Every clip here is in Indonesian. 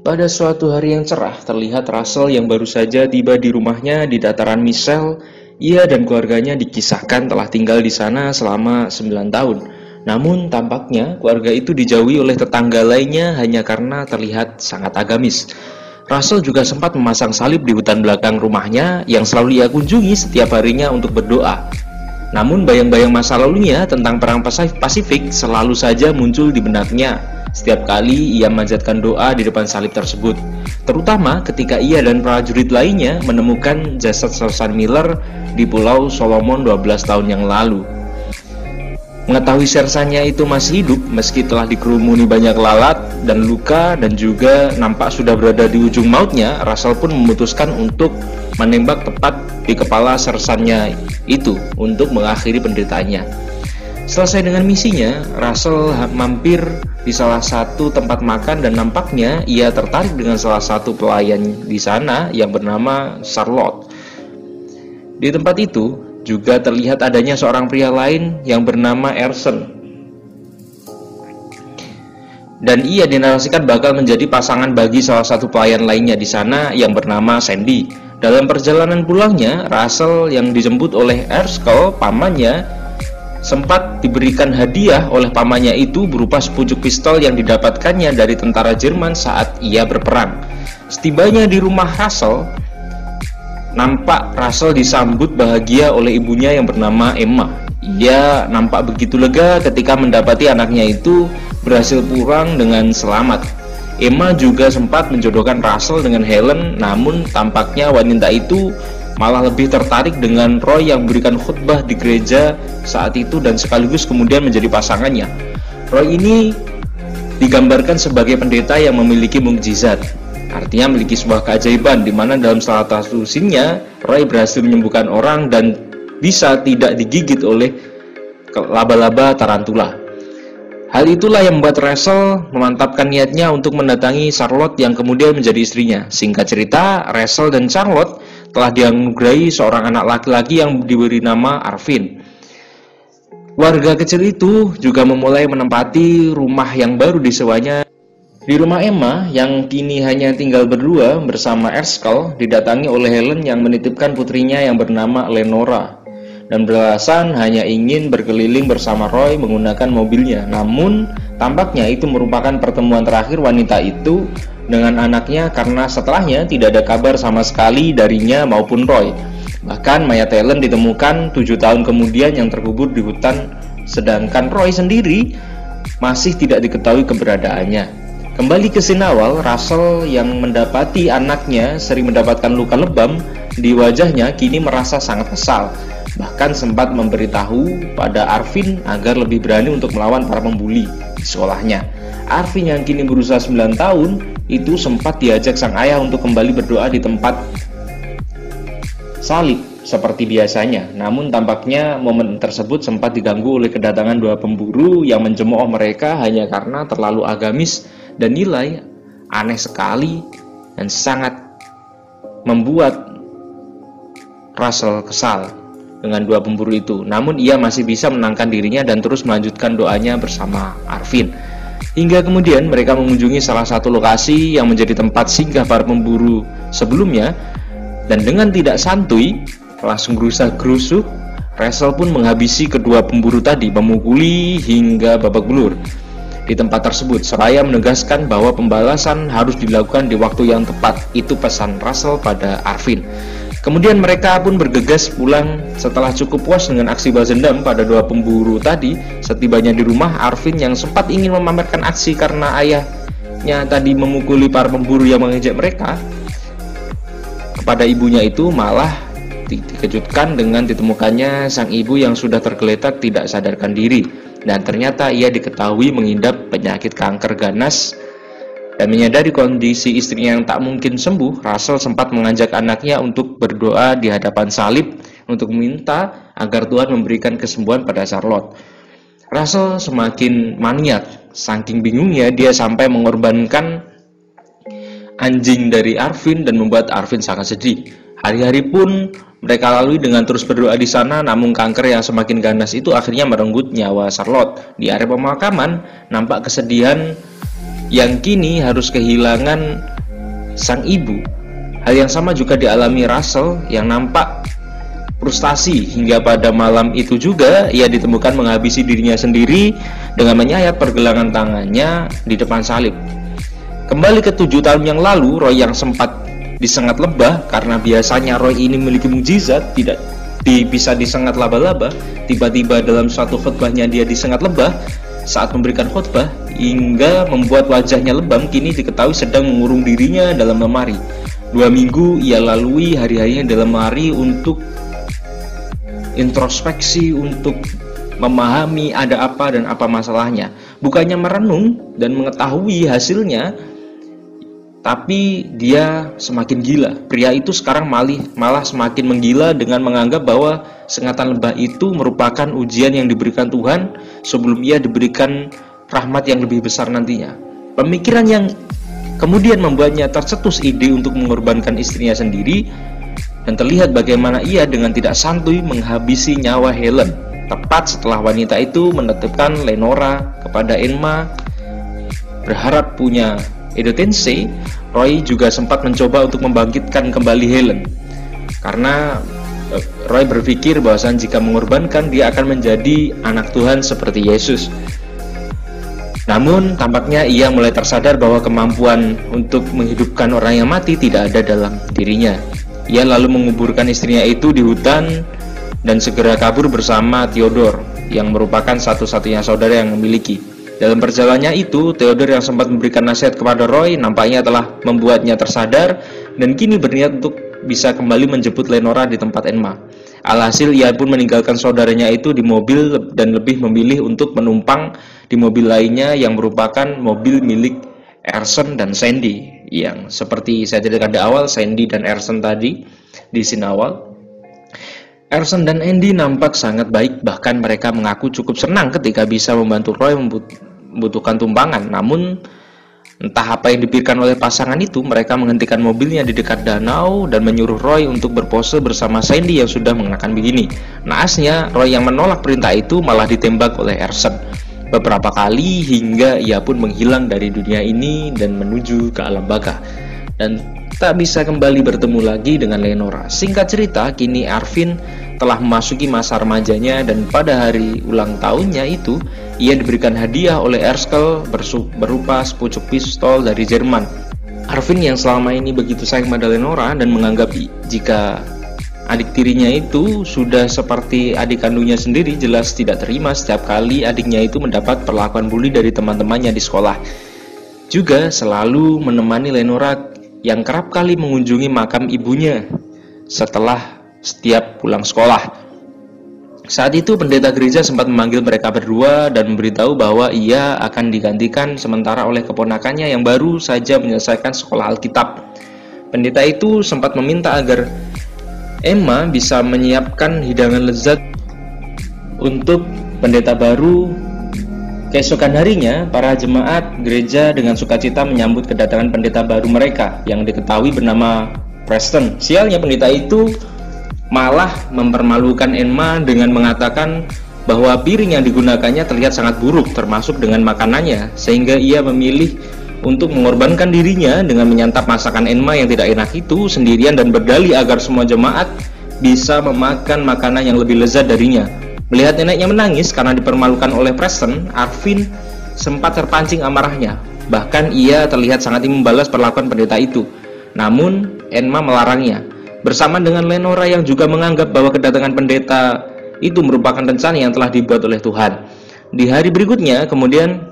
Pada suatu hari yang cerah, terlihat Russell yang baru saja tiba di rumahnya di dataran Michelle. Ia dan keluarganya dikisahkan telah tinggal di sana selama 9 tahun. Namun tampaknya keluarga itu dijauhi oleh tetangga lainnya hanya karena terlihat sangat agamis. Russell juga sempat memasang salib di hutan belakang rumahnya yang selalu ia kunjungi setiap harinya untuk berdoa. Namun bayang-bayang masa lalunya tentang perang Pasifik selalu saja muncul di benaknya setiap kali ia memanjatkan doa di depan salib tersebut, terutama ketika ia dan prajurit lainnya menemukan jasad Sersan Miller di Pulau Solomon 12 tahun yang lalu. Mengetahui sersannya itu masih hidup meski telah dikerumuni banyak lalat dan luka dan juga nampak sudah berada di ujung mautnya, Russell pun memutuskan untuk menembak tepat di kepala sersannya itu untuk mengakhiri penderitaannya. Selesai dengan misinya, Russell mampir di salah satu tempat makan dan nampaknya ia tertarik dengan salah satu pelayan di sana yang bernama Charlotte. Di tempat itu juga terlihat adanya seorang pria lain yang bernama Erson. Dan ia dinarasikan bakal menjadi pasangan bagi salah satu pelayan lainnya di sana yang bernama Sandy. Dalam perjalanan pulangnya, Russell yang dijemput oleh Erskine, pamannya, sempat diberikan hadiah oleh pamannya itu berupa sepucuk pistol yang didapatkannya dari tentara Jerman saat ia berperang. Setibanya di rumah Russell, nampak Russell disambut bahagia oleh ibunya yang bernama Emma. Ia nampak begitu lega ketika mendapati anaknya itu berhasil pulang dengan selamat. Emma juga sempat menjodohkan Russell dengan Helen, namun tampaknya wanita itu malah lebih tertarik dengan Roy yang memberikan khutbah di gereja saat itu dan sekaligus kemudian menjadi pasangannya. Roy ini digambarkan sebagai pendeta yang memiliki mukjizat, artinya memiliki sebuah keajaiban di mana dalam salah satu scene-nya Roy berhasil menyembuhkan orang dan bisa tidak digigit oleh laba-laba tarantula. Hal itulah yang membuat Russell memantapkan niatnya untuk mendatangi Charlotte yang kemudian menjadi istrinya. Singkat cerita, Russell dan Charlotte telah dianugerahi seorang anak laki-laki yang diberi nama Arvin. Warga kecil itu juga memulai menempati rumah yang baru disewanya. Di rumah Emma yang kini hanya tinggal berdua bersama Erskine didatangi oleh Helen yang menitipkan putrinya yang bernama Lenora dan beralasan hanya ingin berkeliling bersama Roy menggunakan mobilnya. Namun tampaknya itu merupakan pertemuan terakhir wanita itu dengan anaknya karena setelahnya tidak ada kabar sama sekali darinya maupun Roy. Bahkan mayat Helen ditemukan 7 tahun kemudian yang terkubur di hutan, sedangkan Roy sendiri masih tidak diketahui keberadaannya. Kembali ke scene awal, Russell yang mendapati anaknya sering mendapatkan luka lebam di wajahnya kini merasa sangat kesal. Bahkan sempat memberitahu pada Arvin agar lebih berani untuk melawan para pembuli di sekolahnya. Arvin yang kini berusia 9 tahun itu sempat diajak sang ayah untuk kembali berdoa di tempat salib seperti biasanya. Namun tampaknya momen tersebut sempat diganggu oleh kedatangan dua pemburu yang mencemooh mereka hanya karena terlalu agamis dan nilai aneh sekali dan sangat membuat Russell kesal dengan dua pemburu itu. Namun ia masih bisa menenangkan dirinya dan terus melanjutkan doanya bersama Arvin. Hingga kemudian mereka mengunjungi salah satu lokasi yang menjadi tempat singgah para pemburu sebelumnya. Dan dengan tidak santuy, langsung gerusak-gerusuk, Russell pun menghabisi kedua pemburu tadi, memukuli hingga babak belur di tempat tersebut, seraya menegaskan bahwa pembalasan harus dilakukan di waktu yang tepat. Itu pesan Russell pada Arvin. Kemudian mereka pun bergegas pulang setelah cukup puas dengan aksi balas dendam pada dua pemburu tadi. Setibanya di rumah, Arvin yang sempat ingin memamerkan aksi karena ayahnya tadi memukuli para pemburu yang mengejek mereka kepada ibunya itu malah dikejutkan dengan ditemukannya sang ibu yang sudah tergeletak tidak sadarkan diri. Dan ternyata ia diketahui mengidap penyakit kanker ganas. Dan menyadari kondisi istrinya yang tak mungkin sembuh, Russell sempat mengajak anaknya untuk berdoa di hadapan salib untuk meminta agar Tuhan memberikan kesembuhan pada Charlotte. Russell semakin maniak, saking bingungnya dia sampai mengorbankan anjing dari Arvin dan membuat Arvin sangat sedih. Hari-hari pun mereka lalui dengan terus berdoa di sana, namun kanker yang semakin ganas itu akhirnya merenggut nyawa Charlotte. Di area pemakaman, nampak kesedihan yang kini harus kehilangan sang ibu. Hal yang sama juga dialami Russell yang nampak frustasi hingga pada malam itu juga ia ditemukan menghabisi dirinya sendiri dengan menyayat pergelangan tangannya di depan salib. Kembali ke 7 tahun yang lalu, Roy yang sempat disengat lebah karena biasanya Roy ini memiliki mukjizat tidak bisa disengat laba-laba. Tiba-tiba dalam suatu khotbahnya dia disengat lebah saat memberikan khotbah hingga membuat wajahnya lebam. Kini diketahui sedang mengurung dirinya dalam lemari. 2 minggu ia lalui hari-harinya dalam lemari untuk introspeksi, untuk memahami ada apa dan apa masalahnya. Bukannya merenung dan mengetahui hasilnya, tapi dia semakin gila. Pria itu sekarang malah semakin menggila dengan menganggap bahwa sengatan lebah itu merupakan ujian yang diberikan Tuhan sebelum ia diberikan rahmat yang lebih besar nantinya. Pemikiran yang kemudian membuatnya tercetus ide untuk mengorbankan istrinya sendiri, dan terlihat bagaimana ia dengan tidak santuy menghabisi nyawa Helen. Tepat setelah wanita itu menetapkan Lenora kepada Emma berharap punya Edotense, Roy juga sempat mencoba untuk membangkitkan kembali Helen. Karena Roy berpikir bahwasan jika mengorbankan dia akan menjadi anak Tuhan seperti Yesus. Namun tampaknya ia mulai tersadar bahwa kemampuan untuk menghidupkan orang yang mati tidak ada dalam dirinya. Ia lalu menguburkan istrinya itu di hutan dan segera kabur bersama Theodore yang merupakan satu-satunya saudara yang memiliki. Dalam perjalanannya itu, Theodore yang sempat memberikan nasihat kepada Roy nampaknya telah membuatnya tersadar dan kini berniat untuk bisa kembali menjemput Lenora di tempat Emma. Alhasil ia pun meninggalkan saudaranya itu di mobil dan lebih memilih untuk menumpang di mobil lainnya yang merupakan mobil milik Erson dan Sandy, yang seperti saya ceritakan di awal, Sandy dan Erson tadi di scene awal. Erson dan Andy nampak sangat baik, bahkan mereka mengaku cukup senang ketika bisa membantu Roy membutuhkan tumpangan. Namun entah apa yang dipikirkan oleh pasangan itu, mereka menghentikan mobilnya di dekat danau dan menyuruh Roy untuk berpose bersama Sandy yang sudah mengenakan bikini. Naasnya, Roy yang menolak perintah itu malah ditembak oleh Erson beberapa kali hingga ia pun menghilang dari dunia ini dan menuju ke alam baka dan tak bisa kembali bertemu lagi dengan Lenora. Singkat cerita, kini Arvin telah memasuki masa remajanya dan pada hari ulang tahunnya itu ia diberikan hadiah oleh Erskine berupa sepucuk pistol dari Jerman. Arvin yang selama ini begitu sayang pada Lenora dan menganggap jika adik tirinya itu sudah seperti adik kandungnya sendiri, jelas tidak terima setiap kali adiknya itu mendapat perlakuan bully dari teman-temannya di sekolah. Juga selalu menemani Lenora yang kerap kali mengunjungi makam ibunya setelah setiap pulang sekolah. Saat itu pendeta gereja sempat memanggil mereka berdua dan memberitahu bahwa ia akan digantikan sementara oleh keponakannya yang baru saja menyelesaikan sekolah Alkitab. Pendeta itu sempat meminta agar Emma bisa menyiapkan hidangan lezat untuk pendeta baru. Keesokan harinya, para jemaat gereja dengan sukacita menyambut kedatangan pendeta baru mereka yang diketahui bernama Preston. Sialnya, pendeta itu malah mempermalukan Emma dengan mengatakan bahwa piring yang digunakannya terlihat sangat buruk, termasuk dengan makanannya, sehingga ia memilih untuk mengorbankan dirinya dengan menyantap masakan Emma yang tidak enak itu sendirian dan berdalih agar semua jemaat bisa memakan makanan yang lebih lezat darinya. Melihat neneknya menangis karena dipermalukan oleh Preston, Arvin sempat terpancing amarahnya. Bahkan ia terlihat sangat ingin membalas perlakuan pendeta itu. Namun Emma melarangnya. Bersama dengan Lenora yang juga menganggap bahwa kedatangan pendeta itu merupakan rencana yang telah dibuat oleh Tuhan. Di hari berikutnya, kemudian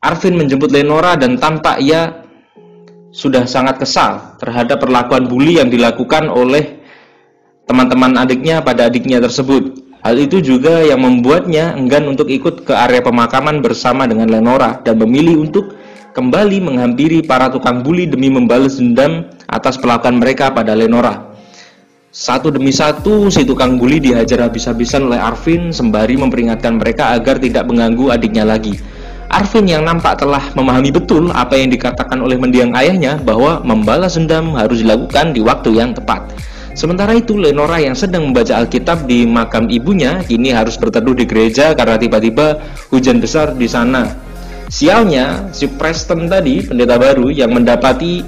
Arvin menjemput Lenora dan tampak ia sudah sangat kesal terhadap perlakuan bully yang dilakukan oleh teman-teman adiknya pada adiknya tersebut. Hal itu juga yang membuatnya enggan untuk ikut ke area pemakaman bersama dengan Lenora dan memilih untuk kembali menghampiri para tukang bully demi membalas dendam atas perlakuan mereka pada Lenora. Satu demi satu, si tukang bully dihajar habis-habisan oleh Arvin sembari memperingatkan mereka agar tidak mengganggu adiknya lagi. Arvin yang nampak telah memahami betul apa yang dikatakan oleh mendiang ayahnya bahwa membalas dendam harus dilakukan di waktu yang tepat. Sementara itu, Lenora yang sedang membaca Alkitab di makam ibunya kini harus berteduh di gereja karena tiba-tiba hujan besar di sana. Sialnya, si Preston tadi, pendeta baru yang mendapati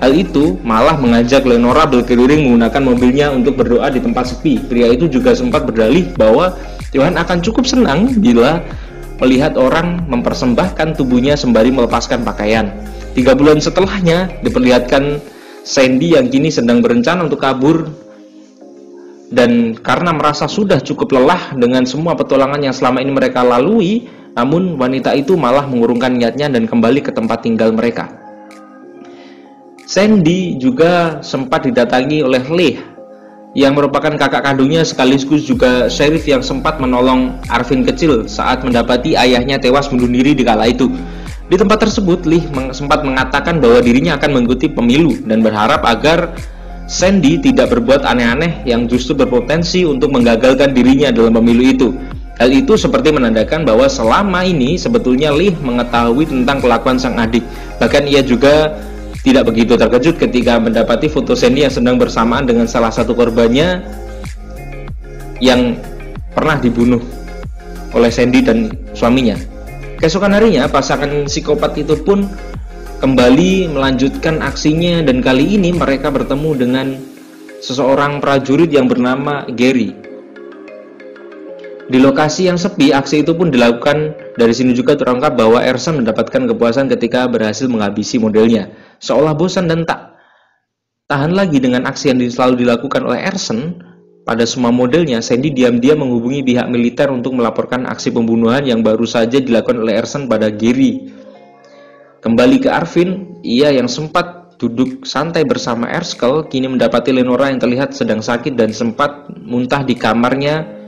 hal itu, malah mengajak Lenora berkeliling menggunakan mobilnya untuk berdoa di tempat sepi. Pria itu juga sempat berdalih bahwa Tuhan akan cukup senang bila melihat orang mempersembahkan tubuhnya sembari melepaskan pakaian. 3 bulan setelahnya, diperlihatkan Sandy yang kini sedang berencana untuk kabur, dan karena merasa sudah cukup lelah dengan semua petualangan yang selama ini mereka lalui, namun wanita itu malah mengurungkan niatnya dan kembali ke tempat tinggal mereka. Sandy juga sempat didatangi oleh Leigh, yang merupakan kakak kandungnya sekaligus juga sheriff yang sempat menolong Arvin kecil saat mendapati ayahnya tewas bunuh diri di kala itu. Di tempat tersebut, Leigh sempat mengatakan bahwa dirinya akan mengikuti pemilu dan berharap agar Sandy tidak berbuat aneh-aneh yang justru berpotensi untuk menggagalkan dirinya dalam pemilu itu. Hal itu seperti menandakan bahwa selama ini sebetulnya Leigh mengetahui tentang kelakuan sang adik. Bahkan ia juga tidak begitu terkejut ketika mendapati foto Sandy yang sedang bersamaan dengan salah satu korbannya yang pernah dibunuh oleh Sandy dan suaminya. Keesokan harinya, pasangan psikopat itu pun kembali melanjutkan aksinya, dan kali ini mereka bertemu dengan seseorang prajurit yang bernama Gary. Di lokasi yang sepi, aksi itu pun dilakukan. Dari sini juga terungkap bahwa Erson mendapatkan kepuasan ketika berhasil menghabisi modelnya. Seolah bosan dan tak tahan lagi dengan aksi yang selalu dilakukan oleh Erson pada semua modelnya, Sandy diam-diam menghubungi pihak militer untuk melaporkan aksi pembunuhan yang baru saja dilakukan oleh Erson pada Gary. Kembali ke Arvin, ia yang sempat duduk santai bersama Erskine kini mendapati Lenora yang terlihat sedang sakit dan sempat muntah di kamarnya.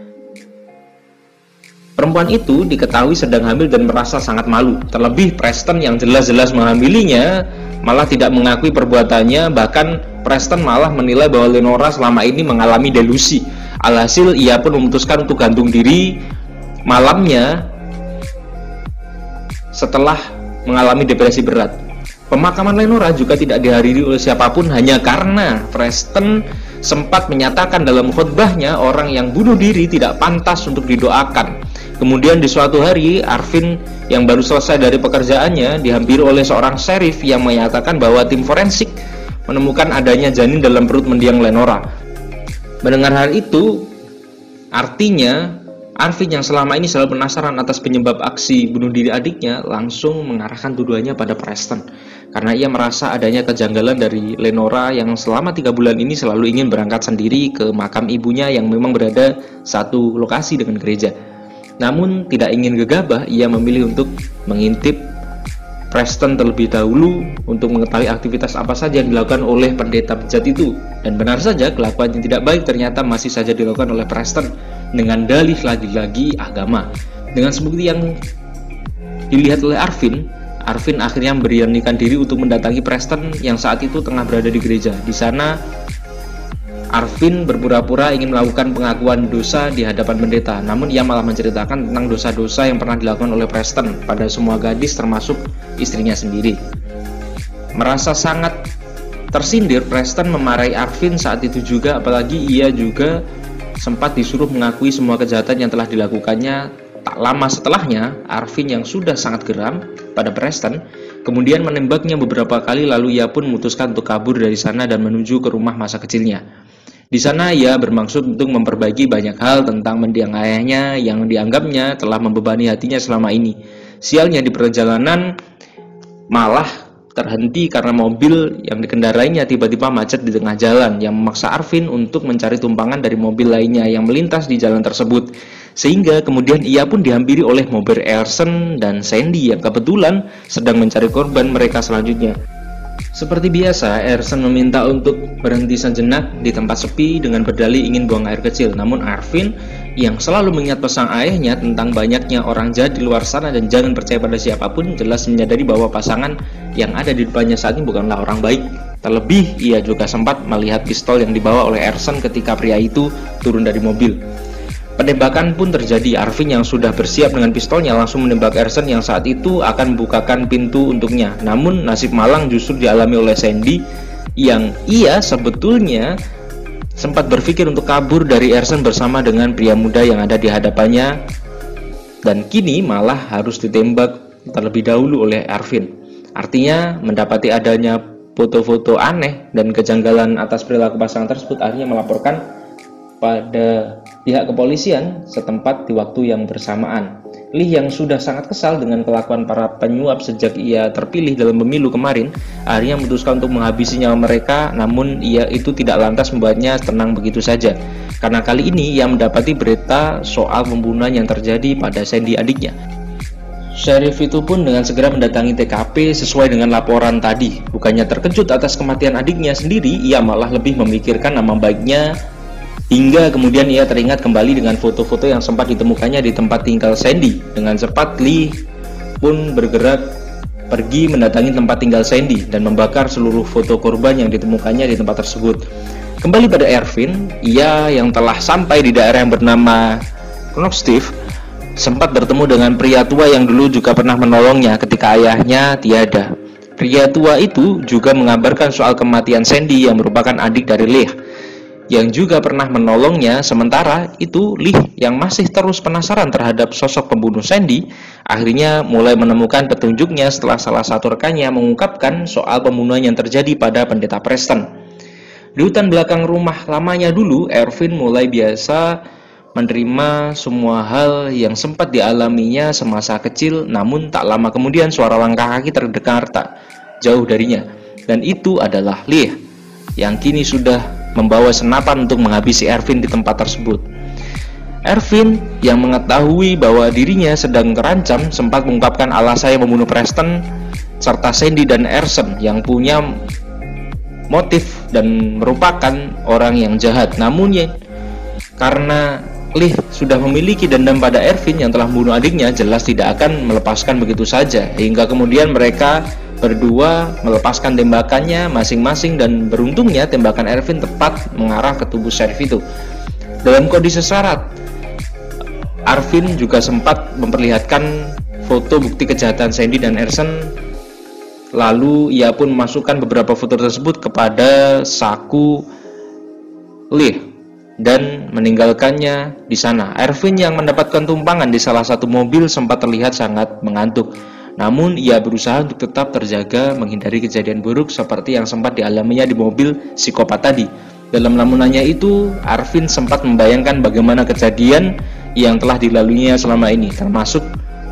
Perempuan itu diketahui sedang hamil dan merasa sangat malu. Terlebih Preston yang jelas-jelas menghamilinya malah tidak mengakui perbuatannya. Bahkan Preston malah menilai bahwa Lenora selama ini mengalami delusi. Alhasil ia pun memutuskan untuk gantung diri malamnya setelah mengalami depresi berat. Pemakaman Lenora juga tidak dihadiri oleh siapapun hanya karena Preston sempat menyatakan dalam khotbahnya orang yang bunuh diri tidak pantas untuk didoakan. Kemudian di suatu hari, Arvin yang baru selesai dari pekerjaannya dihampiri oleh seorang sheriff yang menyatakan bahwa tim forensik menemukan adanya janin dalam perut mendiang Lenora. Mendengar hal itu, artinya Arvin yang selama ini selalu penasaran atas penyebab aksi bunuh diri adiknya langsung mengarahkan tuduhannya pada Preston karena ia merasa adanya kejanggalan dari Lenora yang selama 3 bulan ini selalu ingin berangkat sendiri ke makam ibunya yang memang berada satu lokasi dengan gereja. Namun tidak ingin gegabah, ia memilih untuk mengintip Preston terlebih dahulu untuk mengetahui aktivitas apa saja yang dilakukan oleh pendeta bejat itu. Dan benar saja, kelakuan yang tidak baik ternyata masih saja dilakukan oleh Preston dengan dalih lagi-lagi agama. Dengan sebukti yang dilihat oleh Arvin akhirnya memberanikan diri untuk mendatangi Preston yang saat itu tengah berada di gereja. Di sana Arvin berpura-pura ingin melakukan pengakuan dosa di hadapan pendeta, namun ia malah menceritakan tentang dosa-dosa yang pernah dilakukan oleh Preston pada semua gadis termasuk istrinya sendiri. Merasa sangat tersindir, Preston memarahi Arvin saat itu juga, apalagi ia juga sempat disuruh mengakui semua kejahatan yang telah dilakukannya. Tak lama setelahnya, Arvin yang sudah sangat geram pada Preston kemudian menembaknya beberapa kali, lalu ia pun memutuskan untuk kabur dari sana dan menuju ke rumah masa kecilnya. Di sana ia bermaksud untuk memperbaiki banyak hal tentang mendiang ayahnya yang dianggapnya telah membebani hatinya selama ini. Sialnya di perjalanan malah terhenti karena mobil yang dikendarainya tiba-tiba macet di tengah jalan yang memaksa Arvin untuk mencari tumpangan dari mobil lainnya yang melintas di jalan tersebut. Sehingga kemudian ia pun dihampiri oleh mobil Erson dan Sandy yang kebetulan sedang mencari korban mereka selanjutnya. Seperti biasa, Erson meminta untuk berhenti sejenak di tempat sepi dengan berdalih ingin buang air kecil. Namun Arvin yang selalu mengingat pesan ayahnya tentang banyaknya orang jahat di luar sana dan jangan percaya pada siapapun, jelas menyadari bahwa pasangan yang ada di depannya saat ini bukanlah orang baik. Terlebih, ia juga sempat melihat pistol yang dibawa oleh Erson ketika pria itu turun dari mobil. Penembakan pun terjadi. Arvin yang sudah bersiap dengan pistolnya langsung menembak Erson yang saat itu akan membukakan pintu untuknya. Namun nasib malang justru dialami oleh Sandy yang ia sebetulnya sempat berpikir untuk kabur dari Erson bersama dengan pria muda yang ada di hadapannya dan kini malah harus ditembak terlebih dahulu oleh Ervin. Artinya mendapati adanya foto-foto aneh dan kejanggalan atas perilaku pasangan tersebut, akhirnya melaporkan pada pihak kepolisian setempat di waktu yang bersamaan. Lee yang sudah sangat kesal dengan kelakuan para penyuap sejak ia terpilih dalam pemilu kemarin, akhirnya memutuskan untuk menghabisi nyawa mereka, namun ia itu tidak lantas membuatnya tenang begitu saja. Karena kali ini ia mendapati berita soal pembunuhan yang terjadi pada Sandy adiknya. Sheriff itu pun dengan segera mendatangi TKP sesuai dengan laporan tadi. Bukannya terkejut atas kematian adiknya sendiri, ia malah lebih memikirkan nama baiknya. Hingga kemudian ia teringat kembali dengan foto-foto yang sempat ditemukannya di tempat tinggal Sandy. Dengan cepat Lee pun bergerak pergi mendatangi tempat tinggal Sandy dan membakar seluruh foto korban yang ditemukannya di tempat tersebut. Kembali pada Ervin, ia yang telah sampai di daerah yang bernama Knoxtiff sempat bertemu dengan pria tua yang dulu juga pernah menolongnya ketika ayahnya tiada. Pria tua itu juga mengabarkan soal kematian Sandy yang merupakan adik dari Lee, yang juga pernah menolongnya. Sementara itu Lee yang masih terus penasaran terhadap sosok pembunuh Sandy, akhirnya mulai menemukan petunjuknya setelah salah satu rekannya mengungkapkan soal pembunuhan yang terjadi pada pendeta Preston. Di hutan belakang rumah lamanya dulu, Ervin mulai biasa menerima semua hal yang sempat dialaminya semasa kecil, namun tak lama kemudian suara langkah kaki terdengar tak jauh darinya, dan itu adalah Lee yang kini sudah membawa senapan untuk menghabisi Ervin di tempat tersebut. Ervin yang mengetahui bahwa dirinya sedang terancam sempat mengungkapkan alasannya membunuh Preston serta Sandy dan Erson yang punya motif dan merupakan orang yang jahat. Namun karena Lee sudah memiliki dendam pada Ervin yang telah membunuh adiknya, jelas tidak akan melepaskan begitu saja. Hingga kemudian mereka berdua melepaskan tembakannya masing-masing, dan beruntungnya tembakan Ervin tepat mengarah ke tubuh sheriff itu. Dalam kondisi syarat, Ervin juga sempat memperlihatkan foto bukti kejahatan Sandy dan Erson. Lalu ia pun memasukkan beberapa foto tersebut kepada saku Lee dan meninggalkannya di sana. Ervin yang mendapatkan tumpangan di salah satu mobil sempat terlihat sangat mengantuk. Namun ia berusaha untuk tetap terjaga menghindari kejadian buruk seperti yang sempat dialaminya di mobil psikopat tadi. Dalam lamunannya itu, Ervin sempat membayangkan bagaimana kejadian yang telah dilaluinya selama ini, termasuk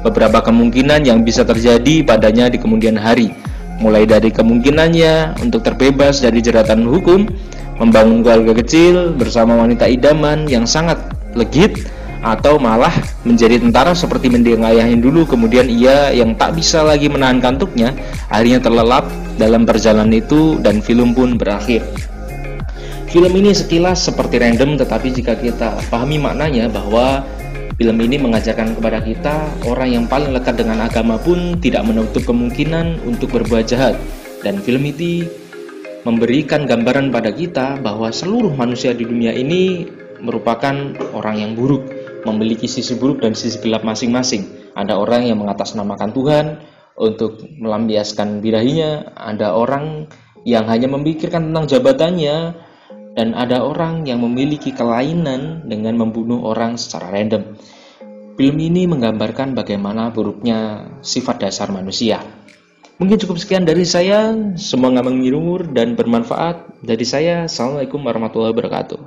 beberapa kemungkinan yang bisa terjadi padanya di kemudian hari. Mulai dari kemungkinannya untuk terbebas dari jeratan hukum, membangun keluarga kecil bersama wanita idaman yang sangat legit, atau malah menjadi tentara seperti mendiang ayahnya dulu. Kemudian ia yang tak bisa lagi menahan kantuknya akhirnya terlelap dalam perjalanan itu, dan film pun berakhir. Film ini sekilas seperti random, tetapi jika kita pahami maknanya, bahwa film ini mengajarkan kepada kita orang yang paling lekat dengan agama pun tidak menutup kemungkinan untuk berbuat jahat. Dan film ini memberikan gambaran pada kita bahwa seluruh manusia di dunia ini merupakan orang yang buruk, memiliki sisi buruk dan sisi gelap masing-masing. Ada orang yang mengatasnamakan Tuhan untuk melampiaskan birahinya, ada orang yang hanya memikirkan tentang jabatannya, dan ada orang yang memiliki kelainan dengan membunuh orang secara random. Film ini menggambarkan bagaimana buruknya sifat dasar manusia. Mungkin cukup sekian dari saya, semoga menghibur dan bermanfaat. Dari saya, Assalamualaikum warahmatullahi wabarakatuh.